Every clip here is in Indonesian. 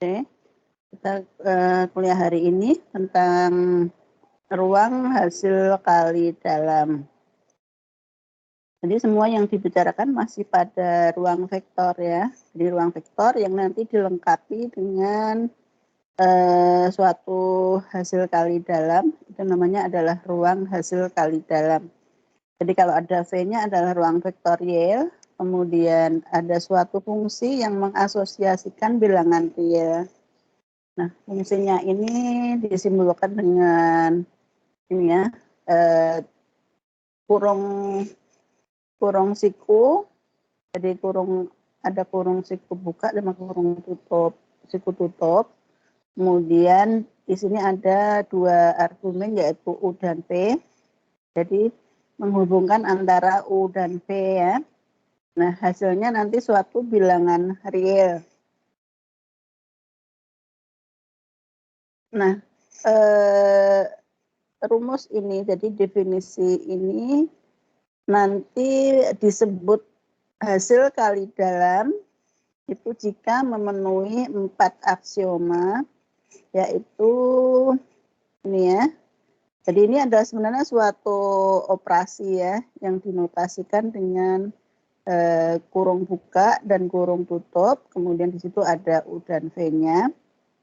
Kita kuliah hari ini tentang ruang hasil kali dalam. Jadi semua yang dibicarakan masih pada ruang vektor ya. Jadi ruang vektor yang nanti dilengkapi dengan suatu hasil kali dalam, itu namanya adalah ruang hasil kali dalam. Jadi kalau ada V-nya adalah ruang vektorial, kemudian ada suatu fungsi yang mengasosiasikan bilangan real. Nah, fungsinya ini disimbolkan dengan ini ya, kurung siku. Jadi ada kurung siku buka dan kurung tutup, siku tutup. Kemudian di sini ada dua argumen yaitu U dan V. Jadi menghubungkan antara U dan V ya. Nah, hasilnya nanti suatu bilangan real. Nah, rumus ini, jadi definisi ini nanti disebut hasil kali dalam itu jika memenuhi 4 aksioma, yaitu ini ya. Jadi ini adalah sebenarnya suatu operasi ya yang dinotasikan dengan kurung buka dan kurung tutup, kemudian di situ ada U dan V-nya.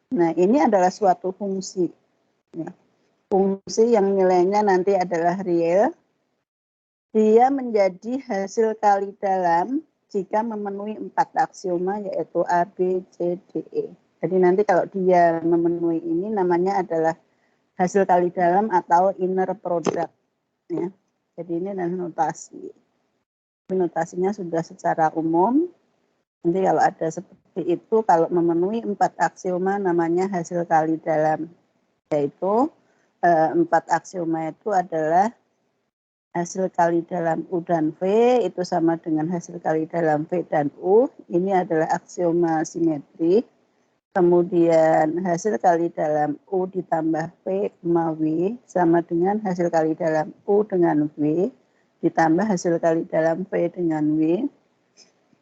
Nah, ini adalah suatu fungsi. Ya. Fungsi yang nilainya nanti adalah real. Dia menjadi hasil kali dalam jika memenuhi 4 aksioma yaitu A, B, C, D, E. Jadi nanti kalau dia memenuhi ini namanya adalah hasil kali dalam atau inner product. Ya. Jadi ini adalah notasi. Notasinya sudah secara umum. Nanti kalau ada seperti itu, kalau memenuhi 4 aksioma namanya hasil kali dalam. Yaitu 4 aksioma itu adalah hasil kali dalam U dan V itu sama dengan hasil kali dalam V dan U. Ini adalah aksioma simetri. Kemudian hasil kali dalam U ditambah V, W sama dengan hasil kali dalam U dengan V ditambah hasil kali dalam V dengan W.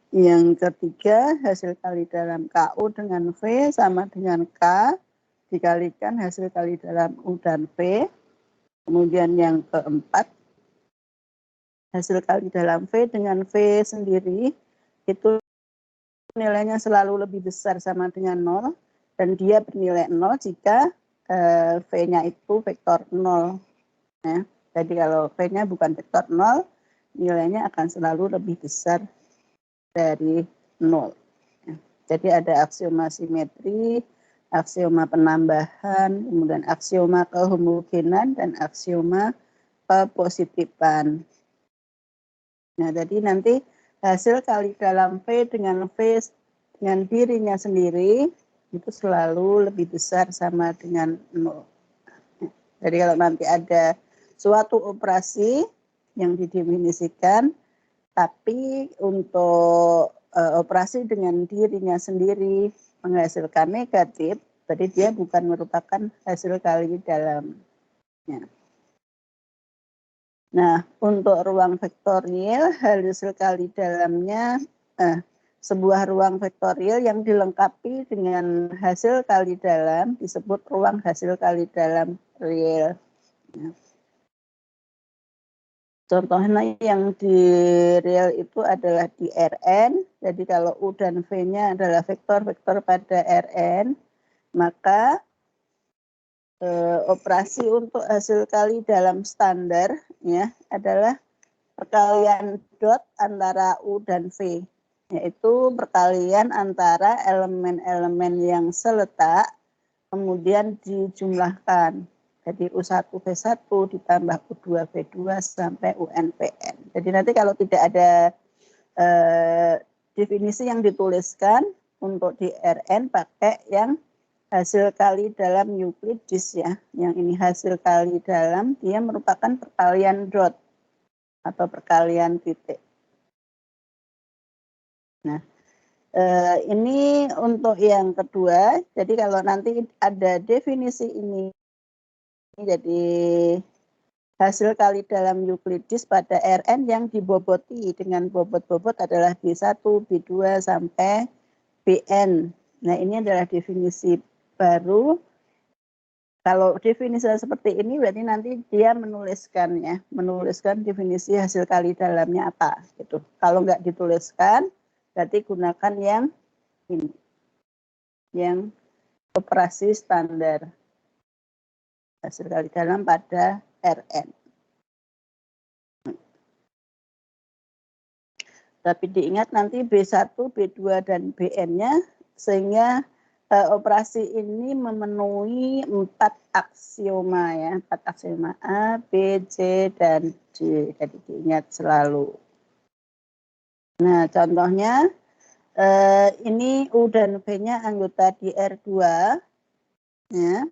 Yang ketiga, hasil kali dalam KU dengan V sama dengan K dikalikan hasil kali dalam U dan V. Kemudian yang keempat, hasil kali dalam V dengan V sendiri itu nilainya selalu lebih besar sama dengan 0 dan dia bernilai 0 jika V-nya itu vektor 0. Ya. Jadi kalau V-nya bukan vektor 0, nilainya akan selalu lebih besar dari 0. Ya. Jadi ada aksioma simetri, aksioma penambahan, kemudian aksioma kehomogenan, dan aksioma kepositifan. Nah, jadi nanti hasil kali dalam V dengan dirinya sendiri itu selalu lebih besar sama dengan 0. Jadi kalau nanti ada suatu operasi yang didefinisikan, tapi untuk operasi dengan dirinya sendiri menghasilkan negatif, jadi dia bukan merupakan hasil kali dalamnya. Nah, untuk ruang vektorial, hasil kali dalamnya sebuah ruang vektorial yang dilengkapi dengan hasil kali dalam disebut ruang hasil kali dalam real. Ya. Contohnya yang di real itu adalah di Rn. Jadi kalau U dan V-nya adalah vektor-vektor pada Rn, maka operasi untuk hasil kali dalam standar ya adalah perkalian dot antara U dan V, yaitu perkalian antara elemen-elemen yang seletak kemudian dijumlahkan. Jadi U1 V1 ditambah U2 V2 sampai UNVN. Jadi nanti kalau tidak ada definisi yang dituliskan untuk di Rn pakai yang hasil kali dalam Euclides ya. Yang ini hasil kali dalam, dia merupakan perkalian dot atau perkalian titik. Nah, ini untuk yang kedua. Jadi kalau nanti ada definisi ini, jadi hasil kali dalam Euclides pada Rn yang diboboti dengan bobot-bobot adalah B1, B2 sampai Bn. Nah, ini adalah definisi baru. Kalau definisi seperti ini berarti nanti dia menuliskan definisi hasil kali dalamnya apa gitu. Kalau nggak dituliskan berarti gunakan yang ini, yang operasi standar hasil kali dalam pada Rn. Tapi diingat nanti B1, B2 dan Bn-nya sehingga operasi ini memenuhi 4 aksioma ya, 4 aksioma A, B, C, dan D. Jadi diingat selalu. Nah, contohnya ini U dan V-nya anggota di R2 ya.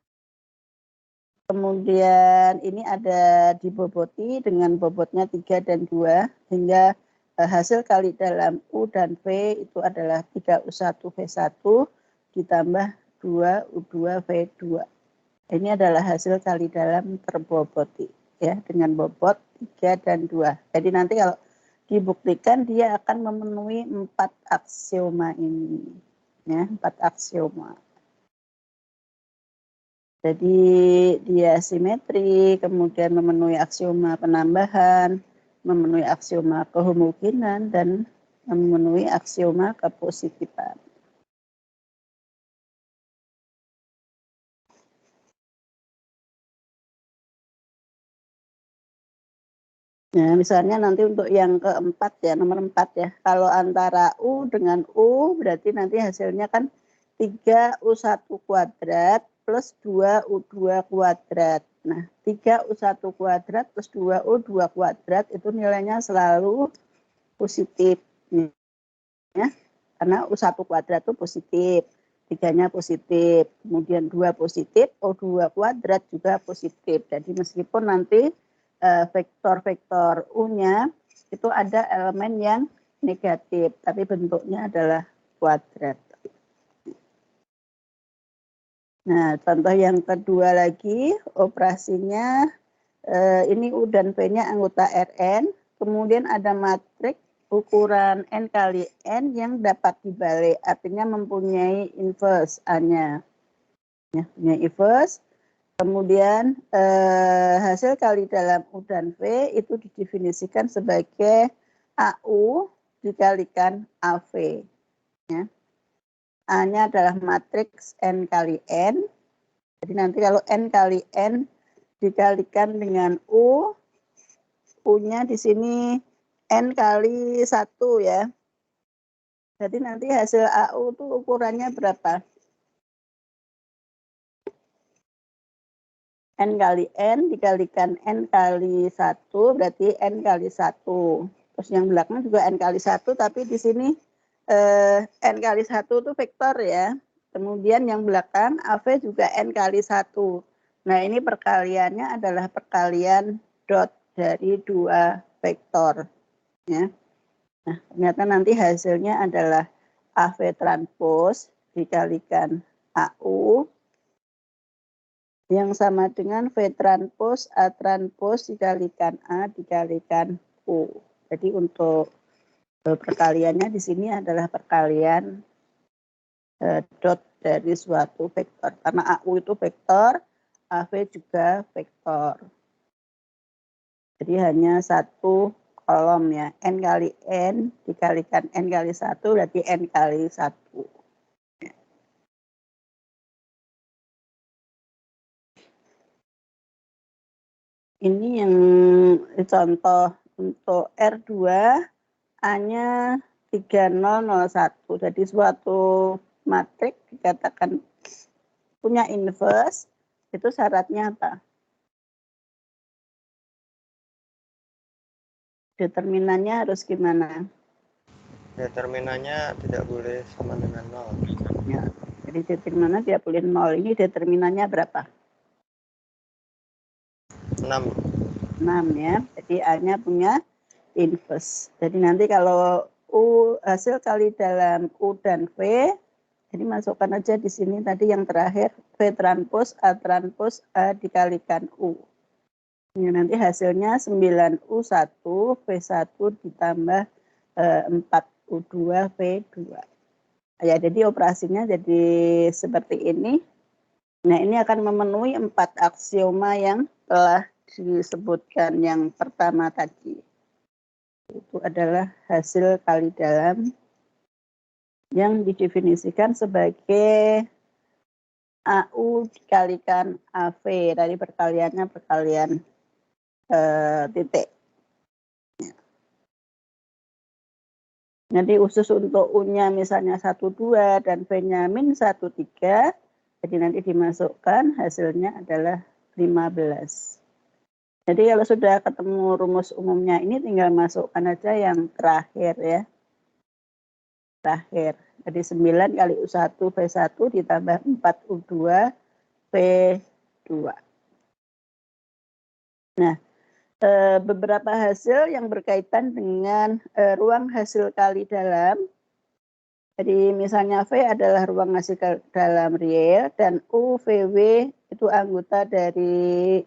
Kemudian ini ada diboboti dengan bobotnya 3 dan 2 hingga hasil kali dalam U dan V itu adalah 3U1 V1 ditambah 2U2 V2. Ini adalah hasil kali dalam terboboti ya dengan bobot 3 dan 2. Jadi nanti kalau dibuktikan dia akan memenuhi 4 aksioma ini. Ya, 4 aksioma. Jadi dia simetri, kemudian memenuhi aksioma penambahan, memenuhi aksioma kehomogenen, dan memenuhi aksioma kepositifan. Nah, misalnya nanti untuk yang keempat ya, nomor 4 ya. Kalau antara U dengan U berarti nanti hasilnya kan 3U1 kuadrat plus 2U2 kuadrat. Nah, 3U1 kuadrat plus 2U2 kuadrat itu nilainya selalu positif. Ya. Karena U1 kuadrat itu positif, 3-nya positif, kemudian 2 positif, O2 kuadrat juga positif. Jadi meskipun nanti vektor-vektor U-nya itu ada elemen yang negatif, tapi bentuknya adalah kuadrat. Nah, contoh yang kedua lagi, operasinya ini U dan V-nya anggota Rn, kemudian ada matriks ukuran N kali N yang dapat dibalik, artinya mempunyai inverse A-nya. Ya, punya inverse. Kemudian hasil kali dalam U dan V itu didefinisikan sebagai AU dikalikan AV. Ya. A-nya adalah matriks N kali N. Jadi nanti kalau N kali N dikalikan dengan U, U-nya di sini N kali 1 ya. Jadi nanti hasil AU itu ukurannya berapa? N kali N dikalikan N kali 1 berarti N kali 1. Terus yang belakang juga N kali 1, tapi di sini N kali 1 itu vektor ya. Kemudian yang belakang AV juga N kali 1. Nah, ini perkaliannya adalah perkalian dot dari 2 vektor. Ya. Nah, ternyata nanti hasilnya adalah AV transpose dikalikan AU yang sama dengan V transpose A transpose dikalikan A dikalikan U. Jadi untuk perkaliannya di sini adalah perkalian dot dari suatu vektor. Karena AU itu vektor, AV juga vektor. Jadi hanya satu kolom ya. N kali N dikalikan N kali 1 berarti N kali 1. Ini yang contoh untuk R2 A-nya 3001. Jadi suatu matriks dikatakan punya inverse, itu syaratnya apa? Determinannya harus gimana? Determinannya tidak boleh sama dengan 0. Ya, jadi determinannya tidak boleh 0. Ini determinannya berapa? 6. 6 ya. Jadi A-nya punya inverse. Jadi nanti kalau U hasil kali dalam U dan V, jadi masukkan aja di sini tadi yang terakhir V transpose A dikalikan U. Ini nanti hasilnya 9U1 V1 ditambah 4U2 V2. Ya, jadi operasinya jadi seperti ini. Nah, ini akan memenuhi 4 aksioma yang telah disebutkan yang pertama tadi. Itu adalah hasil kali dalam yang didefinisikan sebagai AU dikalikan AV. Tadi perkaliannya perkalian titik. Nanti khusus untuk U-nya misalnya 12 dan V-nya min 13, jadi nanti dimasukkan hasilnya adalah 15. Jadi kalau sudah ketemu rumus umumnya ini tinggal masukkan aja yang terakhir ya. Terakhir. Jadi 9 kali U1 V1 ditambah 4 U2 V2. Nah, beberapa hasil yang berkaitan dengan ruang hasil kali dalam. Jadi misalnya V adalah ruang hasil kali dalam real dan U, VW itu anggota dari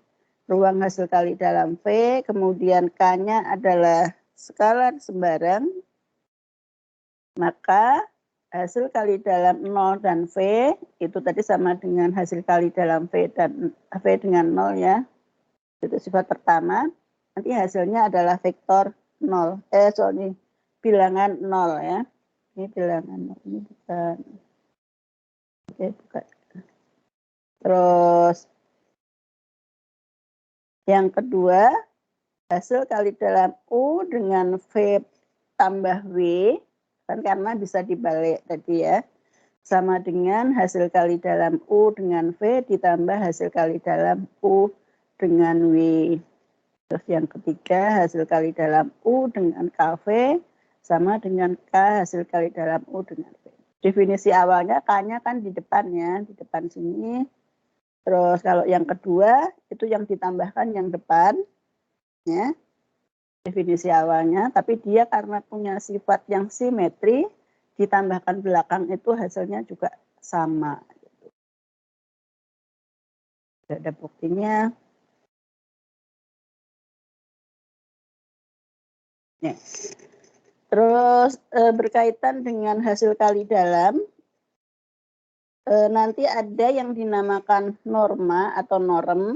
ruang hasil kali dalam V, kemudian K-nya adalah skalar sembarang, maka hasil kali dalam 0 dan V itu tadi sama dengan hasil kali dalam V dan V dengan 0 ya. Itu sifat pertama. Nanti hasilnya adalah vektor 0. Bilangan 0 ya. Ini bilangan 0, ini bukan. Oke, bukan. Terus yang kedua, hasil kali dalam U dengan V tambah W, kan karena bisa dibalik tadi ya, sama dengan hasil kali dalam U dengan V ditambah hasil kali dalam U dengan W. Terus yang ketiga, hasil kali dalam U dengan KV sama dengan K hasil kali dalam U dengan V. Definisi awalnya K-nya kan di depannya, di depan sini. Terus kalau yang kedua, itu yang ditambahkan yang depan. Ya, definisi awalnya, tapi dia karena punya sifat yang simetri, ditambahkan belakang itu hasilnya juga sama. Ada buktinya. Ya. Terus berkaitan dengan hasil kali dalam, nanti ada yang dinamakan norma atau norm,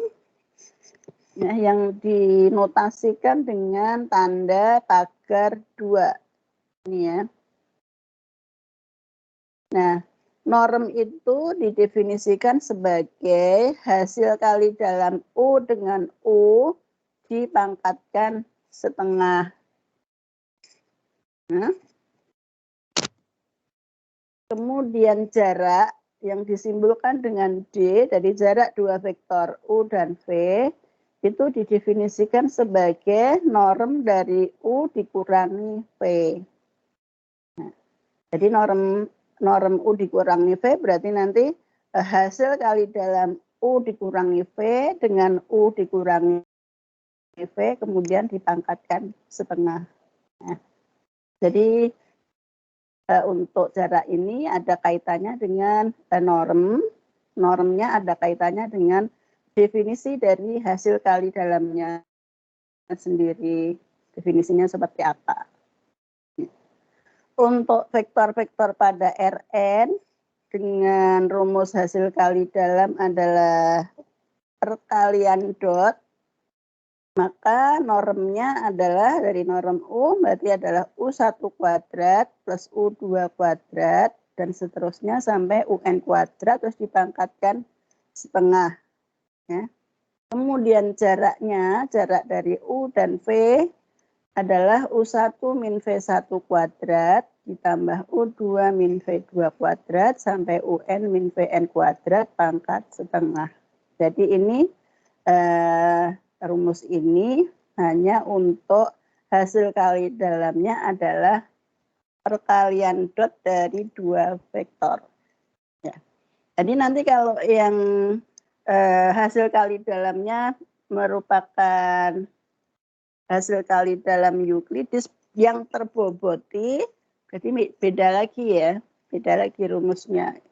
ya, yang dinotasikan dengan tanda pagar 2. Ini ya. Nah, norm itu didefinisikan sebagai hasil kali dalam U dengan U dipangkatkan setengah. Nah, kemudian jarak yang disimbolkan dengan D dari jarak dua vektor U dan V itu didefinisikan sebagai norm dari U dikurangi V. Nah, jadi norm U dikurangi V berarti nanti hasil kali dalam U dikurangi V dengan U dikurangi V kemudian dipangkatkan setengah. Nah, jadi untuk jarak ini ada kaitannya dengan norm. Normnya ada kaitannya dengan definisi dari hasil kali dalamnya sendiri. Definisinya seperti apa. Untuk vektor-vektor pada Rn dengan rumus hasil kali dalam adalah perkalian dot, maka normnya adalah dari norm U berarti adalah U1 kuadrat plus U2 kuadrat dan seterusnya sampai UN kuadrat terus dipangkatkan setengah. Ya. Kemudian jaraknya, jarak dari U dan V adalah U1 min V1 kuadrat ditambah U2 min V2 kuadrat sampai UN min VN kuadrat pangkat setengah. Jadi ini rumus ini hanya untuk hasil kali dalamnya adalah perkalian dot dari dua vektor. Ya. Jadi nanti kalau yang hasil kali dalamnya merupakan hasil kali dalam Euklides yang terboboti, jadi beda lagi ya, beda lagi rumusnya.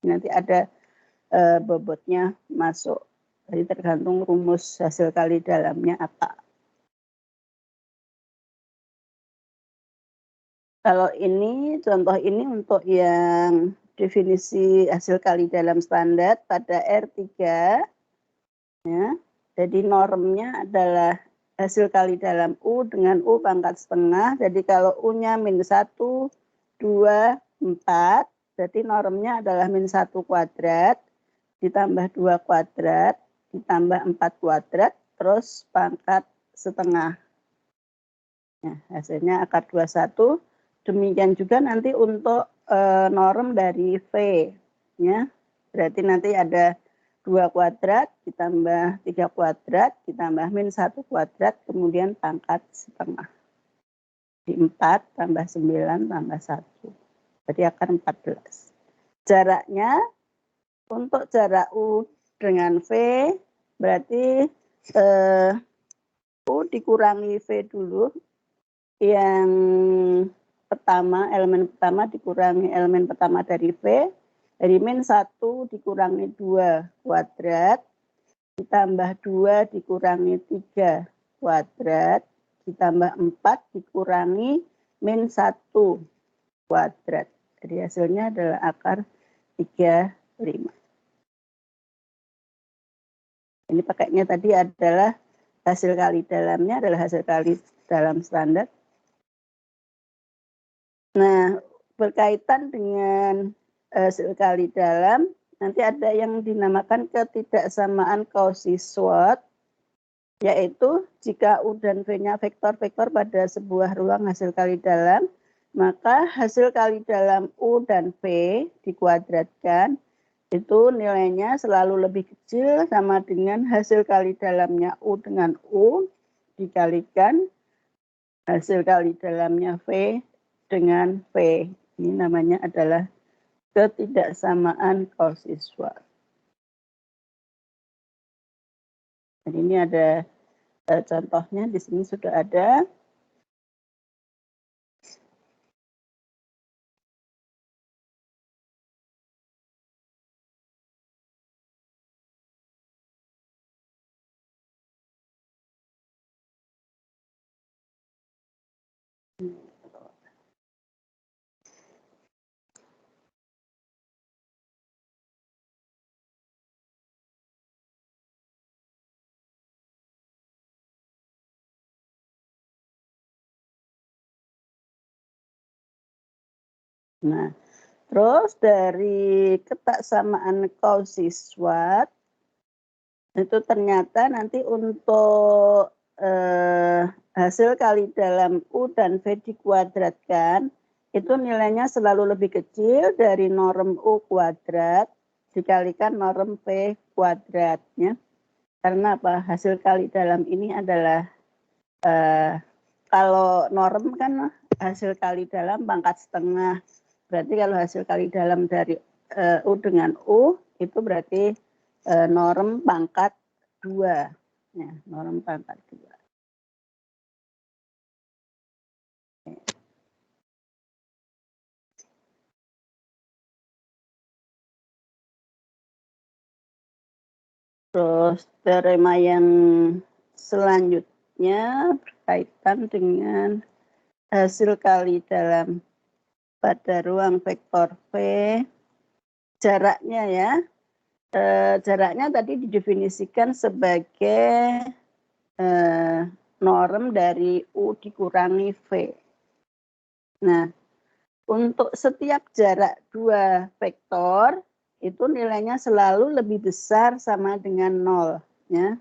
Nanti ada bobotnya masuk. Jadi tergantung rumus hasil kali dalamnya apa. Kalau ini, contoh ini untuk yang definisi hasil kali dalam standar pada R3, ya. Jadi normnya adalah hasil kali dalam U dengan U pangkat setengah. Jadi kalau U-nya min 1, 2, 4, jadi normnya adalah min 1 kuadrat, ditambah 2 kuadrat, ditambah 4 kuadrat, terus pangkat setengah. Ya, hasilnya akar 21. Demikian juga nanti untuk norm dari V. Ya. Berarti nanti ada 2 kuadrat, ditambah 3 kuadrat, ditambah min 1 kuadrat, kemudian pangkat setengah. Di 4 tambah 9 tambah 1. Jadi akar 14. Jaraknya, untuk jarak U dengan V, berarti U dikurangi V dulu. Yang pertama, elemen pertama dikurangi elemen pertama dari V, dari min 1 dikurangi 2 kuadrat, ditambah 2 dikurangi 3 kuadrat, ditambah 4 dikurangi min 1 kuadrat. Jadi hasilnya adalah akar 35. Ini pakainya tadi adalah hasil kali dalamnya adalah hasil kali dalam standar. Nah, berkaitan dengan hasil kali dalam, nanti ada yang dinamakan ketidaksamaan Cauchy-Schwarz, yaitu jika U dan V-nya vektor-vektor pada sebuah ruang hasil kali dalam, maka hasil kali dalam U dan V dikuadratkan, itu nilainya selalu lebih kecil sama dengan hasil kali dalamnya U dengan U dikalikan hasil kali dalamnya V dengan V. Ini namanya adalah ketidaksamaan Cauchy-Schwarz. Jadi ini ada contohnya, di sini sudah ada. Nah, terus dari ketaksamaan Cauchy-Schwarz itu ternyata nanti untuk hasil kali dalam U dan V dikuadratkan itu nilainya selalu lebih kecil dari norm U kuadrat dikalikan norm V kuadratnya. Karena apa? Hasil kali dalam ini adalah kalau norm kan hasil kali dalam pangkat setengah. Berarti kalau hasil kali dalam dari U dengan U itu berarti norm pangkat 2. Ya, norm pangkat 2. Terus teorema yang selanjutnya berkaitan dengan hasil kali dalam pada ruang vektor V. Jaraknya ya, jaraknya tadi didefinisikan sebagai norm dari U dikurangi V. Nah, untuk setiap jarak dua vektor itu nilainya selalu lebih besar sama dengan 0. Ya.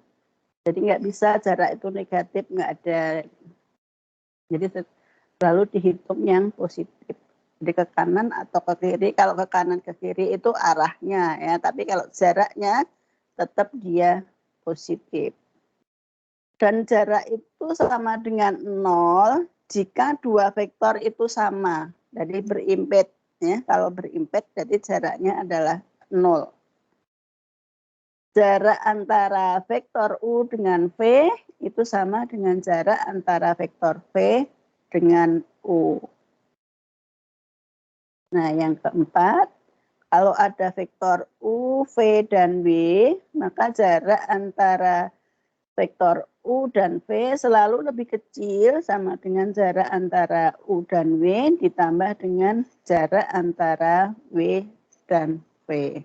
Jadi nggak bisa jarak itu negatif, nggak ada. Jadi selalu dihitung yang positif. Jadi ke kanan atau ke kiri, kalau ke kanan ke kiri itu arahnya ya, tapi kalau jaraknya tetap dia positif. Dan jarak itu sama dengan 0 jika dua vektor itu sama. Jadi berimped ya, kalau berimped jadi jaraknya adalah 0. Jarak antara vektor U dengan V itu sama dengan jarak antara vektor V dengan U. Nah, yang keempat, kalau ada vektor U, V, dan W, maka jarak antara vektor U dan V selalu lebih kecil sama dengan jarak antara U dan W ditambah dengan jarak antara W dan V.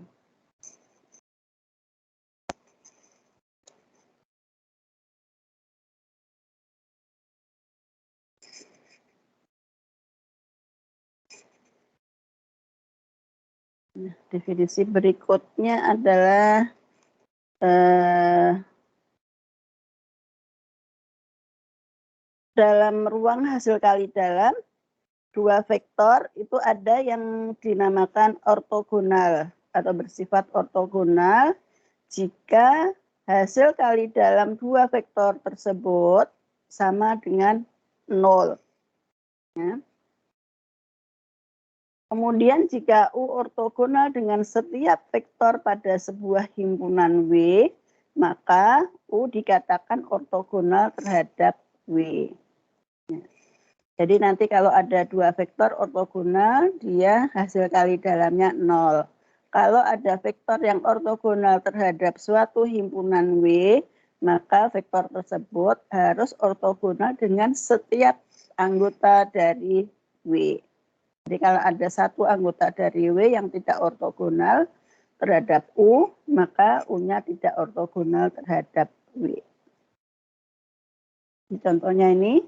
Nah, definisi berikutnya adalah dalam ruang hasil kali dalam, dua vektor itu ada yang dinamakan ortogonal atau bersifat ortogonal jika hasil kali dalam dua vektor tersebut sama dengan 0. Ya. Kemudian jika U ortogonal dengan setiap vektor pada sebuah himpunan W, maka U dikatakan ortogonal terhadap W. Ya. Jadi nanti kalau ada dua vektor ortogonal, dia hasil kali dalamnya 0. Kalau ada vektor yang ortogonal terhadap suatu himpunan W, maka vektor tersebut harus ortogonal dengan setiap anggota dari W. Jadi kalau ada satu anggota dari W yang tidak ortogonal terhadap U, maka U-nya tidak ortogonal terhadap W. Contohnya ini,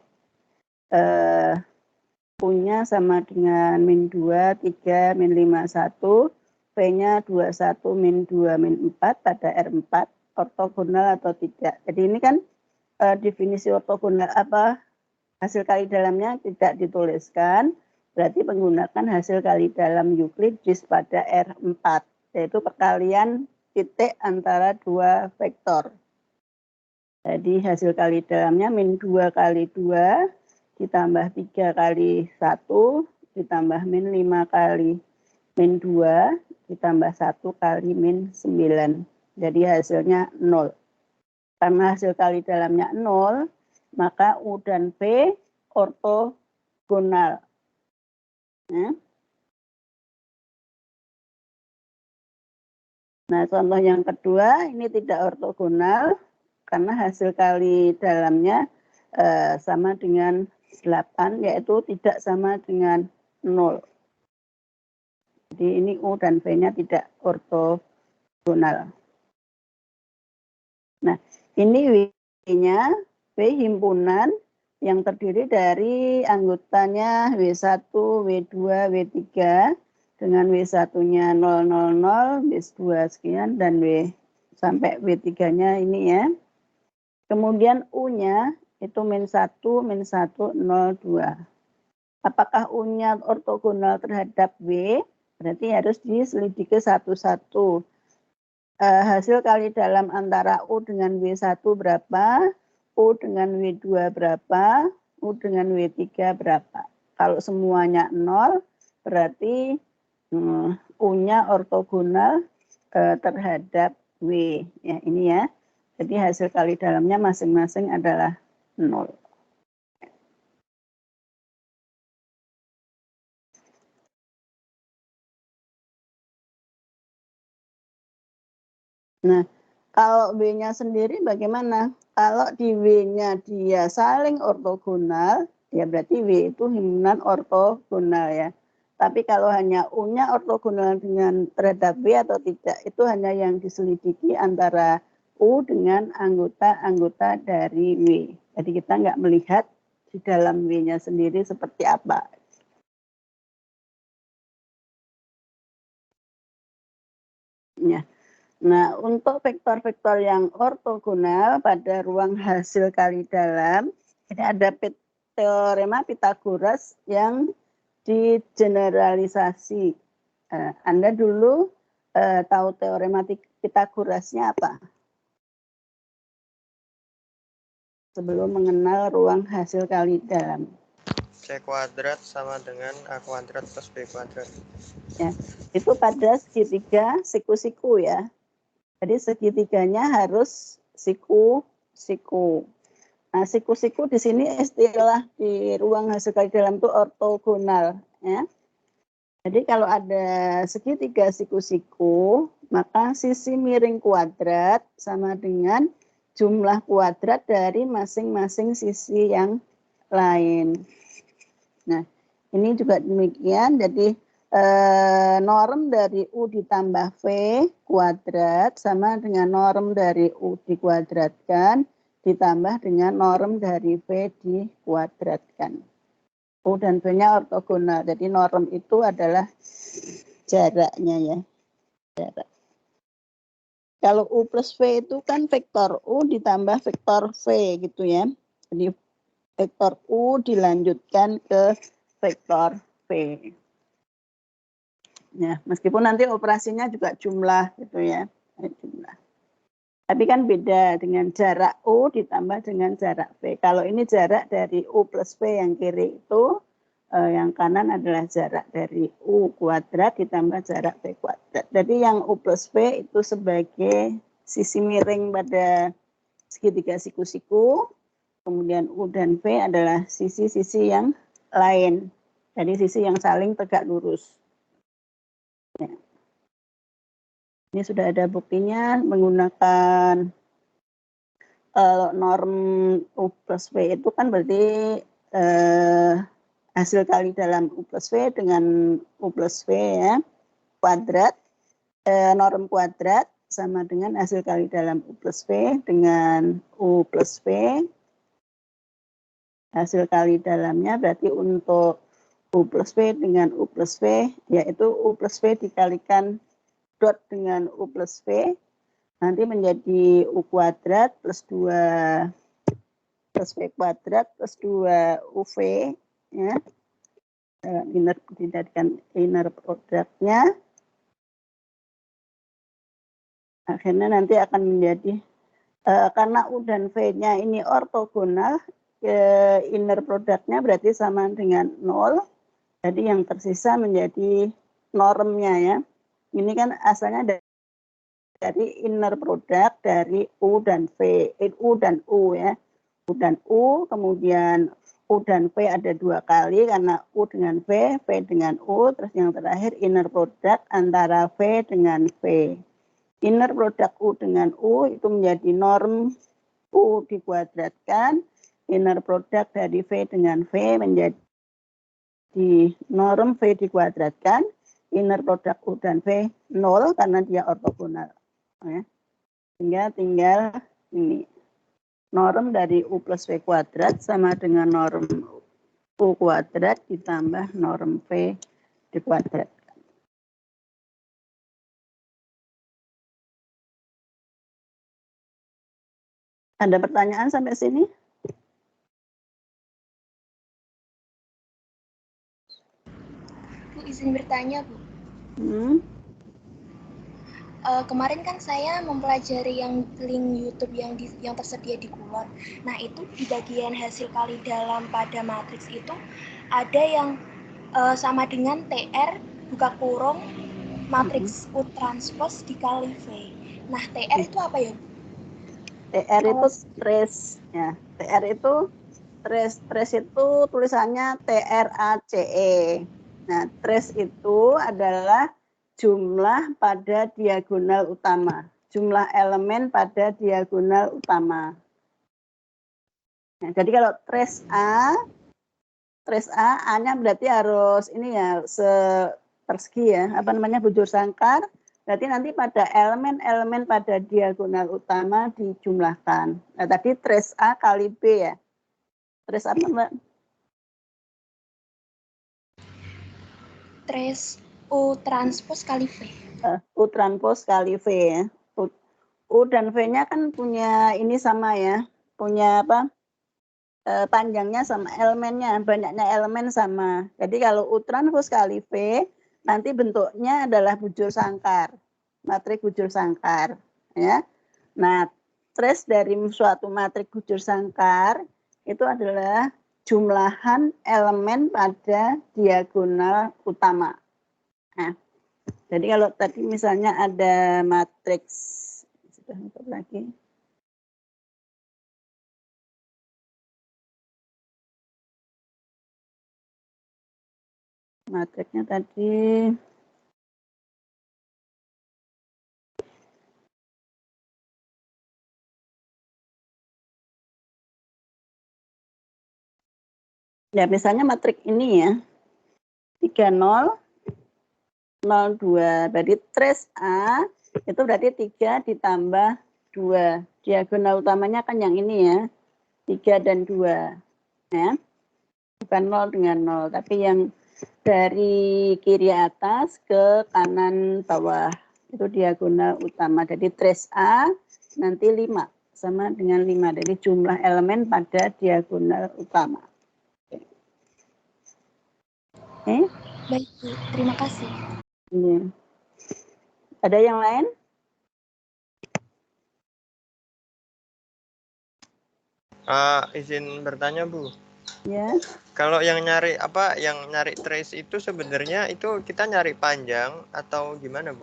U-nya sama dengan min 2, 3, min 5, 1, V-nya 21, min 2, min 4 pada R4, ortogonal atau tidak. Jadi ini kan definisi ortogonal apa, hasil kali dalamnya tidak dituliskan, berarti menggunakan hasil kali dalam Euclides pada R4, yaitu perkalian titik antara dua vektor. Jadi hasil kali dalamnya min 2 kali 2 ditambah 3 kali 1 ditambah min 5 kali min 2 ditambah 1 kali min 9. Jadi hasilnya 0. Karena hasil kali dalamnya 0, maka U dan V ortogonal. Ya. Nah, contoh yang kedua ini tidak ortogonal karena hasil kali dalamnya sama dengan 8, yaitu tidak sama dengan 0. Jadi ini U dan V-nya tidak ortogonal. Nah, ini W-nya, W himpunan yang terdiri dari anggotanya W1, W2, W3 dengan W1-nya 000, W2 sekian, dan W sampai W3-nya ini ya. Kemudian U-nya itu min 1, min 1, 0, 2. Apakah U-nya ortogonal terhadap W? Berarti harus diselidiki satu-satu. Hasil kali dalam antara U dengan W1 berapa, U dengan W2 berapa, U dengan W3 berapa. Kalau semuanya 0, berarti U-nya ortogonal terhadap W. Ya, ini ya. Jadi hasil kali dalamnya masing-masing adalah 0. Nah, kalau W-nya sendiri bagaimana? Kalau di W-nya dia saling ortogonal, ya berarti W itu himpunan ortogonal ya. Tapi kalau hanya U-nya ortogonal dengan terhadap W atau tidak, itu hanya yang diselidiki antara U dengan anggota-anggota dari W. Jadi kita nggak melihat di dalam W-nya sendiri seperti apa. Ya. Nah, untuk vektor-vektor yang ortogonal pada ruang hasil kali dalam, ini ada teorema Pythagoras yang digeneralisasi. Anda dulu tahu teorema Pythagorasnya apa? Sebelum mengenal ruang hasil kali dalam. C kuadrat sama dengan A kuadrat plus B kuadrat. Ya, itu pada segitiga siku-siku ya. Jadi segitiganya harus siku-siku. Nah, siku-siku di sini istilah di ruang hasil kali dalam itu ortogonal. Ya. Jadi kalau ada segitiga siku-siku, maka sisi miring kuadrat sama dengan jumlah kuadrat dari masing-masing sisi yang lain. Nah, ini juga demikian. Jadi norm dari U ditambah V kuadrat sama dengan norm dari U dikuadratkan ditambah dengan norm dari V dikuadratkan. U dan V-nya ortogonal. Jadi norm itu adalah jaraknya ya. Jarak. Kalau U plus V itu kan vektor U ditambah vektor V gitu ya. Jadi vektor U dilanjutkan ke vektor V. Ya, meskipun nanti operasinya juga jumlah gitu ya. Jumlah. Tapi kan beda dengan jarak U ditambah dengan jarak V. Kalau ini jarak dari U plus V yang kiri itu, yang kanan adalah jarak dari U kuadrat ditambah jarak V kuadrat. Jadi yang U plus V itu sebagai sisi miring pada segitiga siku-siku, kemudian U dan V adalah sisi-sisi yang lain. Jadi sisi yang saling tegak lurus. Ya. Ini sudah ada buktinya menggunakan norm U plus V itu kan berarti hasil kali dalam U plus V dengan U plus V ya, kuadrat, norm kuadrat sama dengan hasil kali dalam U plus V dengan U plus V. Hasil kali dalamnya berarti untuk U plus V dengan U plus V, yaitu U plus V dikalikan dot dengan U plus V, nanti menjadi U kuadrat plus 2 plus V kuadrat plus 2 UV, ya. Dijadikan inner produknya. Akhirnya nanti akan menjadi, karena U dan V-nya ini ortogonal, inner produknya berarti sama dengan 0. Jadi yang tersisa menjadi normnya ya. Ini kan asalnya dari inner product dari U dan V, U dan U ya. U dan U, kemudian U dan V ada 2 kali karena U dengan V, V dengan U, terus yang terakhir inner product antara V dengan V. Inner product U dengan U itu menjadi norm U dikuadratkan, inner product dari V dengan V menjadi norm V dikuadratkan, inner product U dan V 0 karena dia ortogonal. Ya. Sehingga tinggal ini. Norm dari U plus V kuadrat sama dengan norm U kuadrat ditambah norm V dikuadrat. Ada pertanyaan sampai sini? Bu, izin bertanya, Bu. Kemarin kan saya mempelajari yang link YouTube yang tersedia di Kulon. Nah, itu di bagian hasil kali dalam pada matriks itu ada yang sama dengan TR buka kurung matriks U transpose dikali V. Nah, TR itu apa ya? TR itu trace ya. TR itu trace itu tulisannya TRACE. Nah, trace itu adalah jumlah pada diagonal utama, jumlah elemen pada diagonal utama. Nah, jadi kalau trace A-nya berarti harus ini ya persegi ya, apa namanya bujur sangkar. Berarti nanti pada elemen-elemen pada diagonal utama dijumlahkan. Nah, tadi trace A kali B ya. Trace apa Mbak? Trace U transpose kali V. U transpose kali V ya. U dan V-nya kan punya ini sama ya. Punya apa? Panjangnya sama, elemennya, banyaknya elemen sama. Jadi kalau U transpose kali V, nanti bentuknya adalah bujur sangkar. Matrik bujur sangkar. Ya. Nah, trace dari suatu matrik bujur sangkar itu adalah jumlahan elemen pada diagonal utama. Nah, jadi kalau tadi misalnya ada matriks, sudah untuk lagi. Matriksnya tadi Ya, misalnya matrik ini ya, 30, 02. Berarti trace A itu berarti 3 ditambah 2. Diagonal utamanya kan yang ini ya, 3 dan 2. Ya. Bukan 0 dengan 0, tapi yang dari kiri atas ke kanan bawah. Itu diagonal utama. Jadi trace A nanti 5. Sama dengan 5. Jadi jumlah elemen pada diagonal utama. Oke. Baik, Bu. Terima kasih. Ini. Ada yang lain? Izin bertanya, Bu. Ya. Kalau yang nyari trace itu sebenarnya itu kita nyari panjang atau gimana, Bu?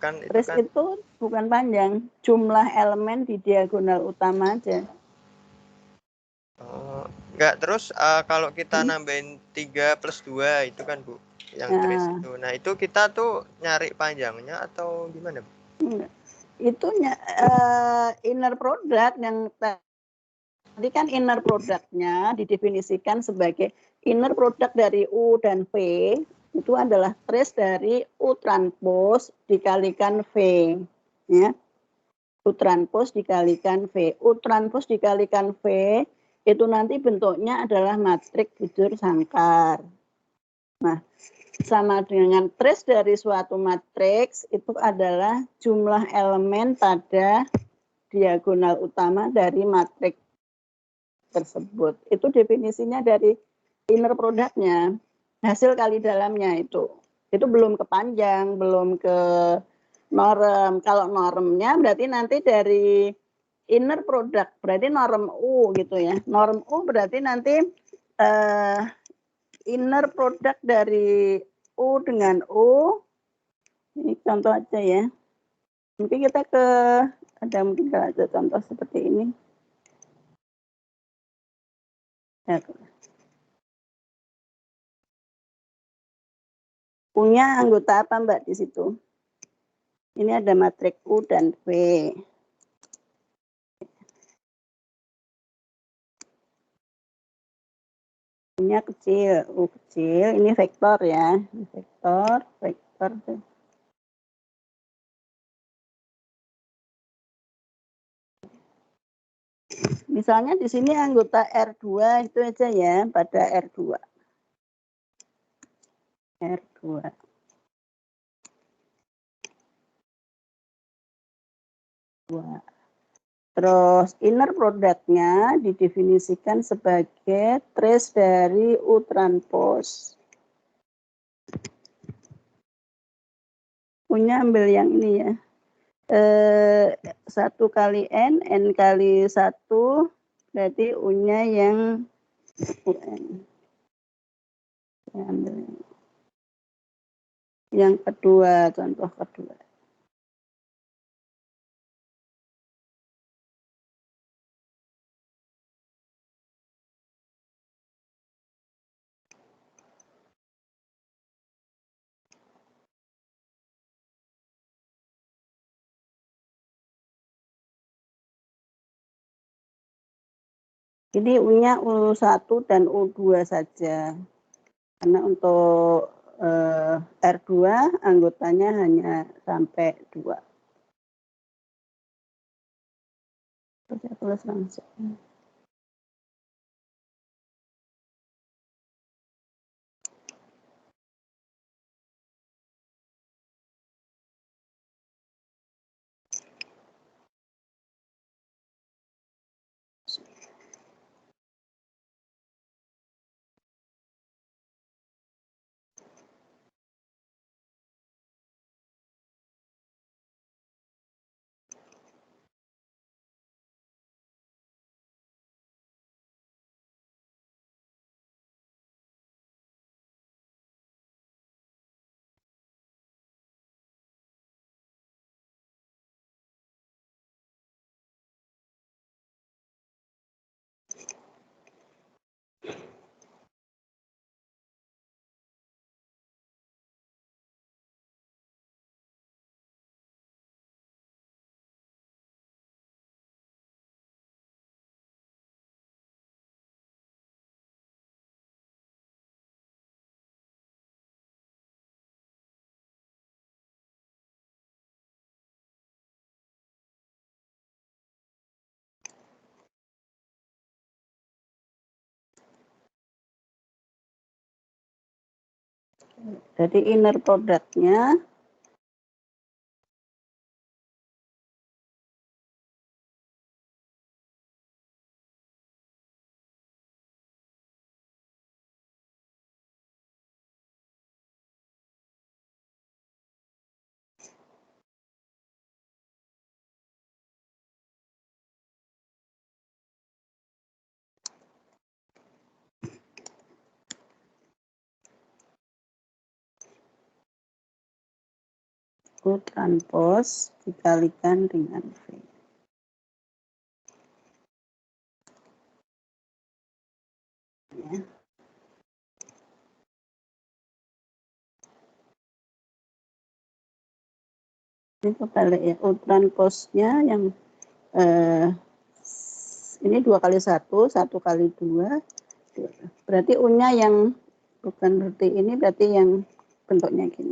Kan itu Trace kan itu bukan panjang, jumlah elemen di diagonal utama aja. enggak, terus kalau kita nambahin 3 plus 2 itu kan, Bu, yang trace itu. Nah, itu kita tuh nyari panjangnya atau gimana, Bu? Enggak. Itu inner product yang tadi kan inner produknya didefinisikan sebagai inner product dari U dan V itu adalah trace dari U transpose dikalikan V. Ya. U transpose dikalikan V. U transpose dikalikan V itu nanti bentuknya adalah matrik bujur sangkar. Nah, sama dengan trace dari suatu matriks itu adalah jumlah elemen pada diagonal utama dari matriks tersebut. Itu definisinya dari inner produknya, hasil kali dalamnya itu. Itu belum ke panjang, belum ke norm. Kalau normnya berarti nanti dari inner product, berarti norm U gitu ya. Norm U berarti nanti inner product dari U dengan U. Ini contoh aja ya. Mungkin kita mungkin ada contoh seperti ini. Ya. Punya anggota apa Mbak di situ? Ini ada matrik U dan V. U-nya kecil, U kecil. Ini vektor ya. Vektor, vektor. Misalnya di sini anggota R2 itu aja ya, pada R2. R2. Terus inner product-nya didefinisikan sebagai trace dari U transpose. Punya ambil yang ini ya. 1 kali N kali 1, berarti U-nya yang UN. Yang kedua, contoh kedua. Ini U-nya U1 dan U2 saja. Karena untuk R2 anggotanya hanya sampai 2. Saya tulis langsung. Jadi inner product-nya U transpose dikalikan dengan V. Ya. Ini kebalik ya, U transpose-nya yang ini 2 kali 1, 1 kali 2. Berarti U-nya yang bukan berarti ini, berarti yang bentuknya gini.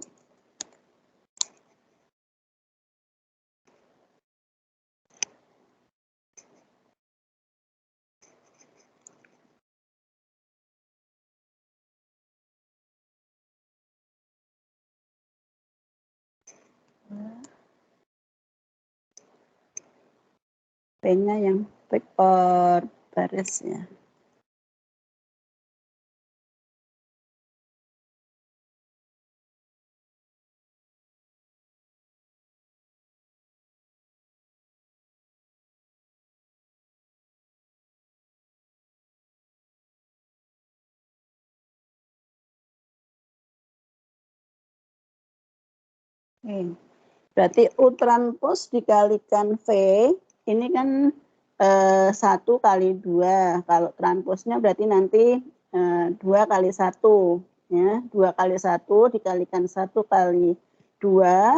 P-nya yang vektor baris ya. Oke. Berarti U transpose dikalikan V, ini kan 1 kali 2. Kalau transposnya berarti nanti 2 kali 1. Ya, 2 kali 1 dikalikan 1 kali 2,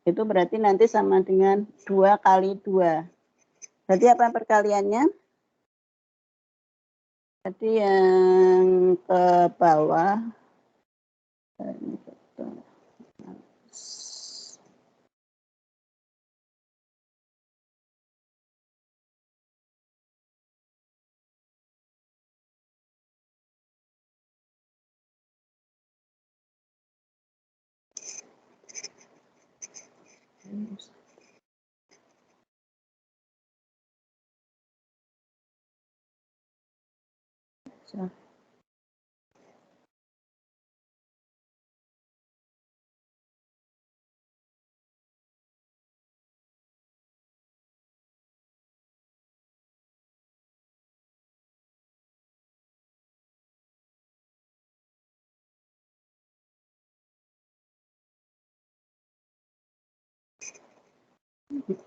itu berarti nanti sama dengan 2 kali 2. Berarti apa perkaliannya? Jadi yang ke bawah,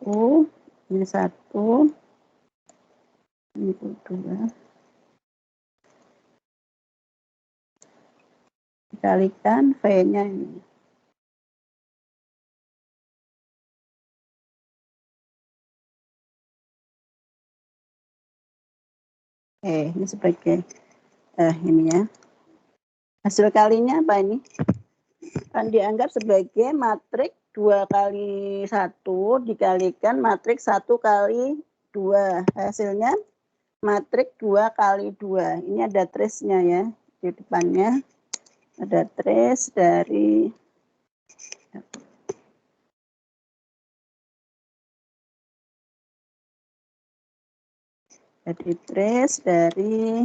U, ini 1, ini 2. Dikalikan V-nya ini. Ini sebagai ini ya. Hasil kalinya apa ini? Kan dianggap sebagai matriks 2 kali 1 dikalikan matriks 1 kali 2. Hasilnya matriks 2 kali 2. Ini ada trace-nya ya. Di depannya ada trace dari trace dari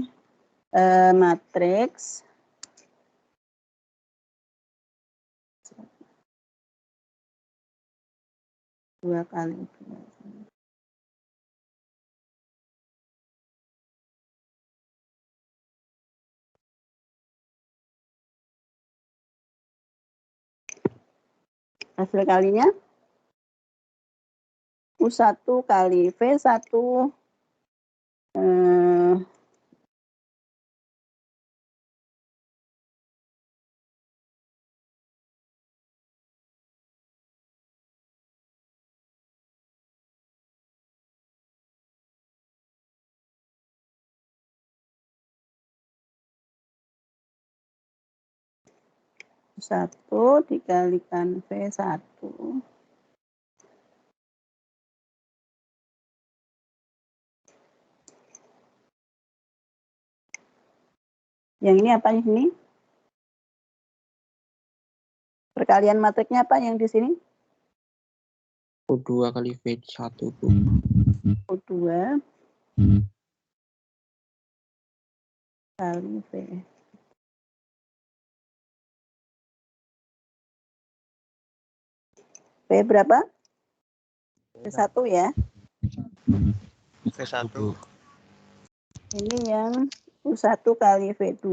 matriks 2 kali 2. Hasil kalinya U1 kali V1 1 dikalikan V1. Yang ini apa ini? Perkalian matriknya apa yang di sini? U2 kali V1, Bu. U2 kali V. V berapa? V1 ya. V1. Ini yang U1 kali V2.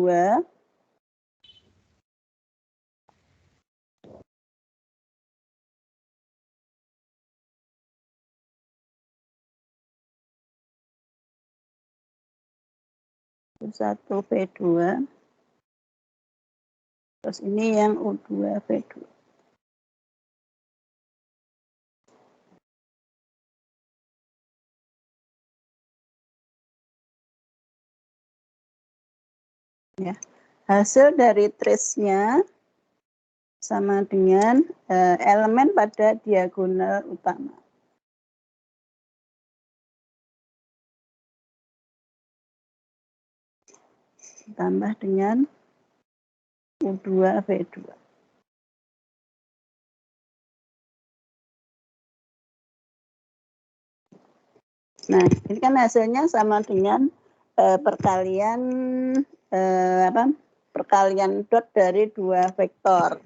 U1 V2. Terus ini yang U2 V2. Ya. Hasil dari trace-nya sama dengan elemen pada diagonal utama. Tambah dengan U2 V2. Nah, ini kan hasilnya sama dengan perkalian perkalian dot dari dua vektor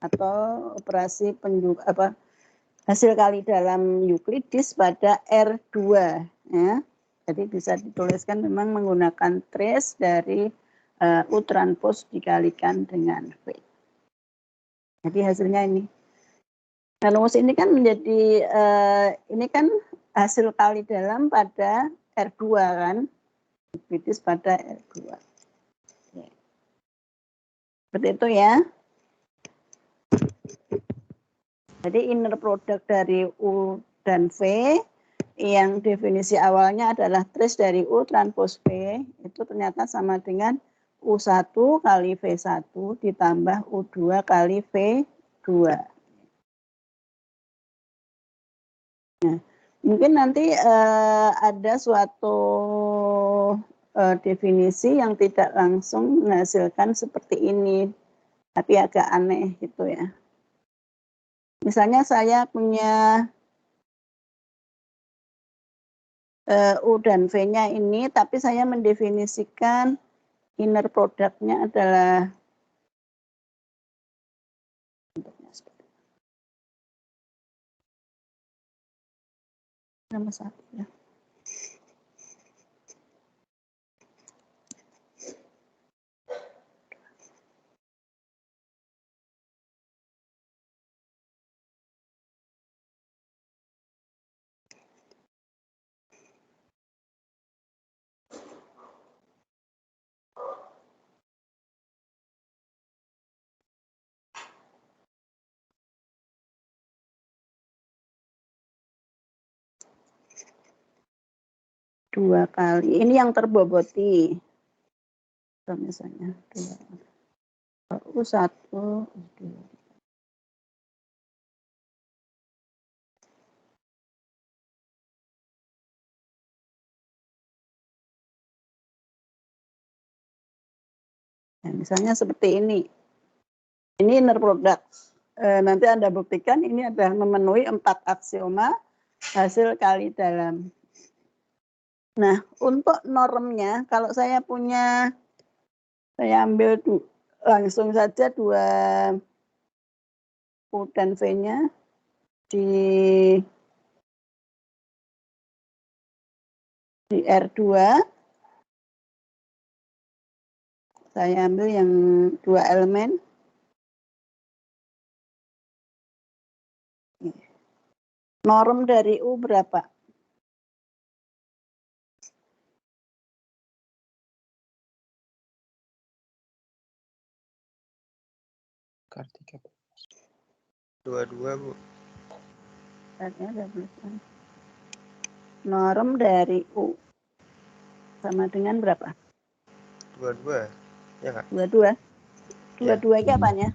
atau operasi hasil kali dalam Euclides pada R2 ya. Jadi bisa dituliskan memang menggunakan trace dari U transpose dikalikan dengan V. Jadi hasilnya ini. Nah, rumus ini kan menjadi ini kan hasil kali dalam pada R2 kan. Euclides pada R2. Ya. Seperti itu ya. Jadi inner product dari U dan V yang definisi awalnya adalah trace dari U transpose V itu ternyata sama dengan U1 kali V1 ditambah U2 kali V2. Nah, mungkin nanti ada suatu definisi yang tidak langsung menghasilkan seperti ini, tapi agak aneh gitu ya. Misalnya saya punya U dan V-nya ini, tapi saya mendefinisikan inner product-nya adalah nomor 1 ya. Dua kali, ini yang terboboti. So, misalnya U1, U2. Nah, misalnya seperti ini. Ini inner product. Nanti Anda buktikan ini adalah memenuhi 4 aksioma hasil kali dalam. Nah, untuk normnya, kalau saya ambil langsung saja 2 U dan V-nya di R2. Saya ambil yang 2 elemen. Norm dari U berapa? Kartika. 22, Bu. Norm dari U sama dengan berapa? 22. Ya enggak? 22. 22 ini apanya?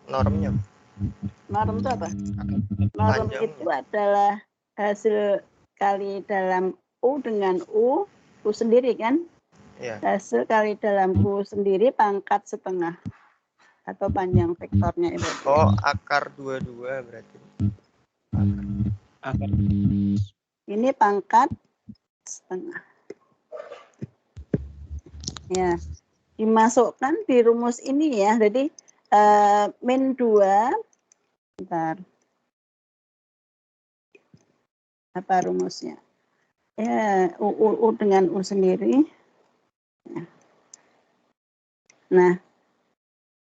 Normnya. Norm itu apa? Norm itu adalah hasil kali dalam U dengan U sendiri kan? Iya. Hasil kali dalam U sendiri pangkat setengah. atau panjang vektornya itu. Oh, akar 22 berarti. Akar. Ini pangkat setengah. Ya, dimasukkan di rumus ini ya. Jadi min 2, bentar. Apa rumusnya? Ya, U dengan U sendiri. Nah,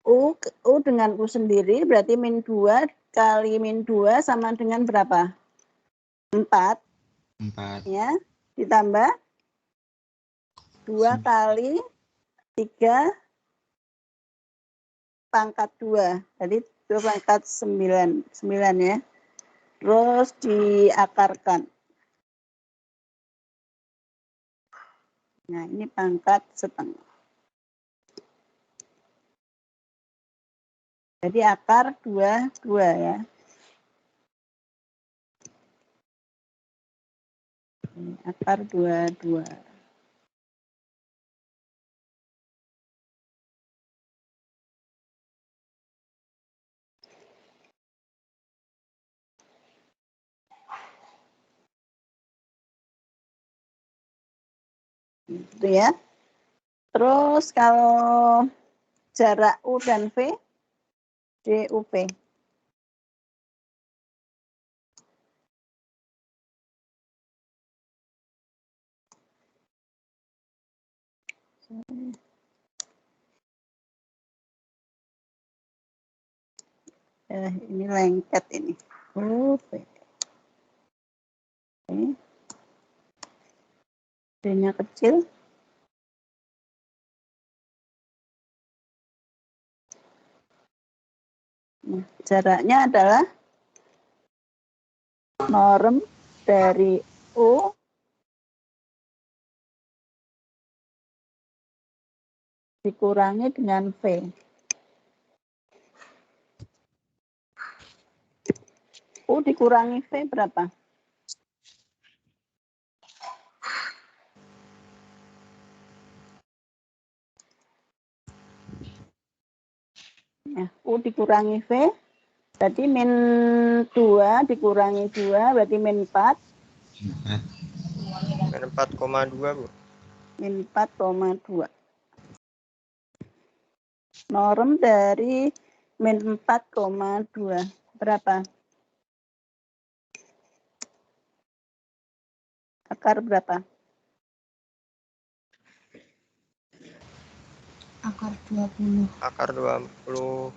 U dengan U sendiri berarti min 2 kali min 2 sama dengan berapa? 4. 4. Ya, ditambah 2 kali 3 pangkat 2. Jadi 2 pangkat 9 ya. Terus diakarkan. Nah, ini pangkat setengah. Jadi akar 2 ya. Ini akar 2. Gitu ya. Terus kalau jarak U dan V, DUP. Ini lengket ini. UP. D-nya kecil. Nah, jaraknya adalah norm dari U dikurangi dengan V. U dikurangi V berapa? Ya, U dikurangi V, berarti min 2 dikurangi 2, berarti min 4. Min 4,2, Bu. Min 4,2. Norm dari min 4,2 berapa? Akar berapa? Akar 20. Akar 20.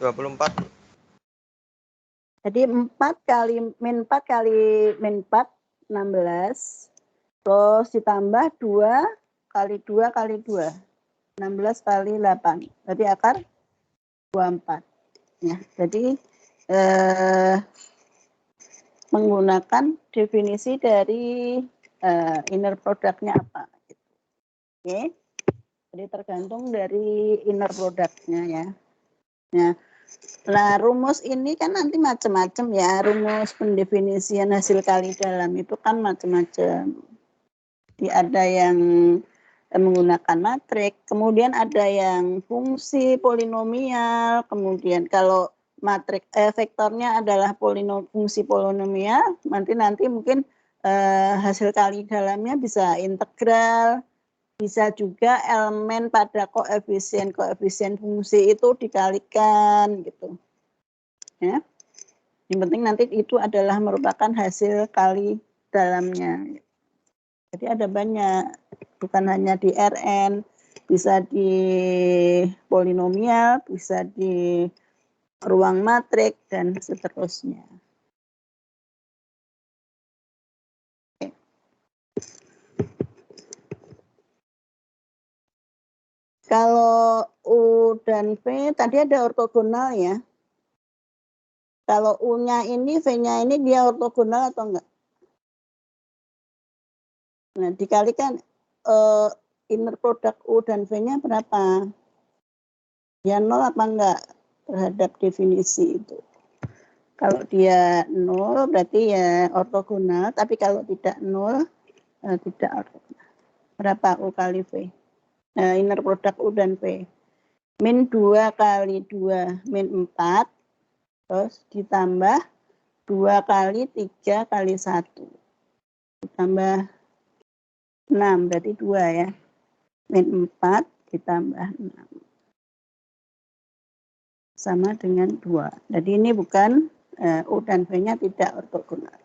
24. Jadi 4 kali min 4 kali min 4, 16. Terus ditambah 2 kali 2 kali 2. 16 kali 8. Berarti akar 24. Ya, jadi menggunakan definisi dari inner product-nya apa. Oke. Jadi tergantung dari inner product-nya ya. Nah, rumus ini kan nanti macam-macam ya. Rumus pendefinisian hasil kali dalam itu kan macam-macam. Jadi ada yang menggunakan matrik, kemudian ada yang fungsi polinomial, kemudian kalau matrik vektornya adalah fungsi polinomial, nanti mungkin hasil kali dalamnya bisa integral, bisa juga elemen pada koefisien fungsi itu dikalikan gitu. Ya. Yang penting nanti itu adalah merupakan hasil kali dalamnya. Jadi ada banyak, bukan hanya di Rn, bisa di polinomial, bisa di ruang matrik dan seterusnya. Kalau U dan V tadi ada ortogonal ya. Kalau U-nya ini, V-nya ini dia ortogonal atau enggak? Nah, dikalikan inner product U dan V-nya berapa? Ya 0 apa enggak terhadap definisi itu? Kalau dia 0 berarti ya ortogonal, tapi kalau tidak 0 tidak ortogonal. Berapa U kali V? inner product U dan P. Min 2 kali 2, min 4. Terus ditambah 2 kali 3 kali 1. Ditambah 6, berarti 2 ya. Min 4 ditambah 6. Sama dengan 2. Jadi ini bukan U dan V-nya tidak ortogonal.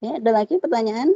Ya, ada lagi pertanyaan?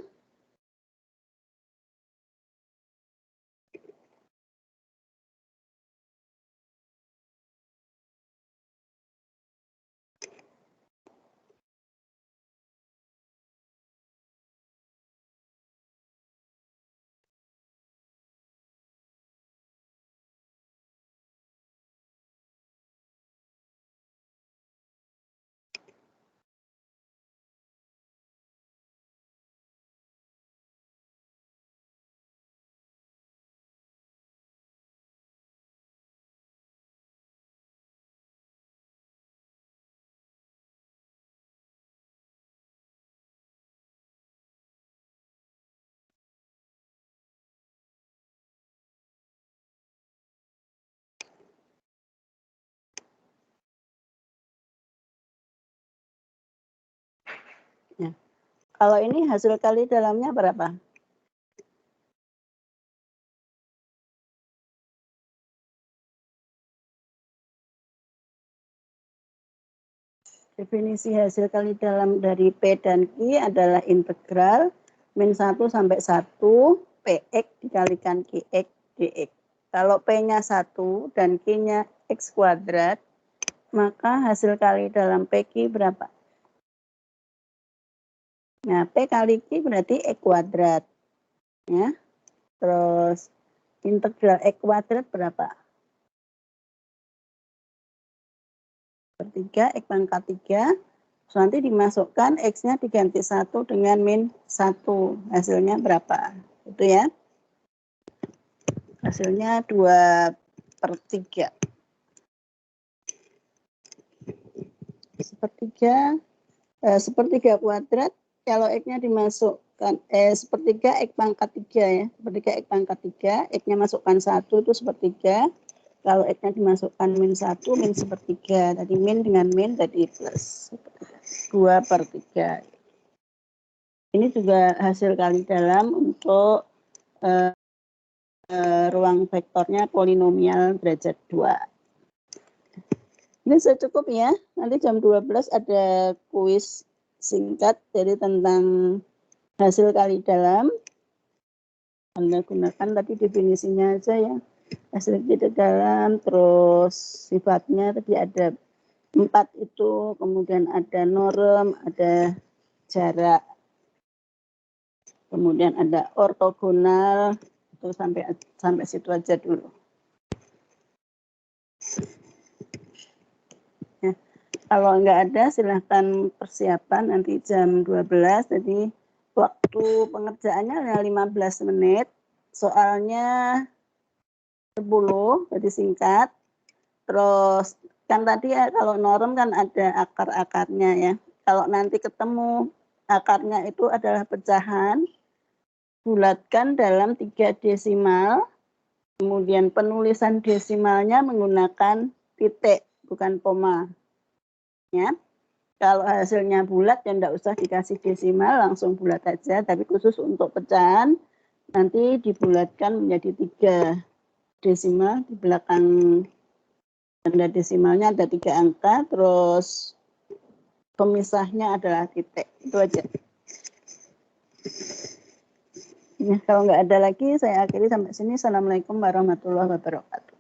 Ya. Kalau ini hasil kali dalamnya berapa? Definisi hasil kali dalam dari P dan Q adalah integral min 1 sampai 1 Px dikalikan Qx dx. Kalau P-nya 1 dan Q-nya X kuadrat, maka hasil kali dalam PQ berapa? Nah, P kali Q berarti X kuadrat. Ya. Terus integral X kuadrat berapa? Per 3, X pangkat 3. Terus nanti dimasukkan X-nya diganti 1 dengan min 1. Hasilnya berapa? Itu ya. Hasilnya 2/3. Sepertiga kuadrat, kalau X-nya dimasukkan, sepertiga X pangkat 3 ya. Sepertiga X pangkat 3, X-nya masukkan 1 itu sepertiga. Kalau X-nya dimasukkan min 1, min sepertiga. Tadi min dengan min tadi plus. 2/3. Ini juga hasil kali dalam untuk ruang vektornya polinomial derajat 2. Ini sudah cukup ya. Nanti jam 12 ada kuis singkat jadi tentang hasil kali dalam. Anda gunakan tadi definisinya aja ya. Hasil kali dalam, terus sifatnya tadi ada 4 itu, kemudian ada norm, ada jarak, kemudian ada ortogonal, itu sampai situ aja dulu. Ya. Kalau enggak ada silahkan persiapan nanti jam 12. Jadi waktu pengerjaannya hanya 15 menit. Soalnya 10, jadi singkat. Terus kan tadi ya, kalau norm kan ada akar-akarnya ya. Kalau nanti ketemu akarnya itu adalah pecahan, bulatkan dalam 3 desimal. Kemudian penulisan desimalnya menggunakan titik, bukan koma. Ya. Kalau hasilnya bulat ya enggak usah dikasih desimal, langsung bulat aja. Tapi khusus untuk pecahan nanti dibulatkan menjadi 3 desimal. Di belakang tanda desimalnya ada 3 angka, terus pemisahnya adalah titik. Itu aja. Ya, kalau nggak ada lagi saya akhiri sampai sini. Assalamualaikum warahmatullahi wabarakatuh.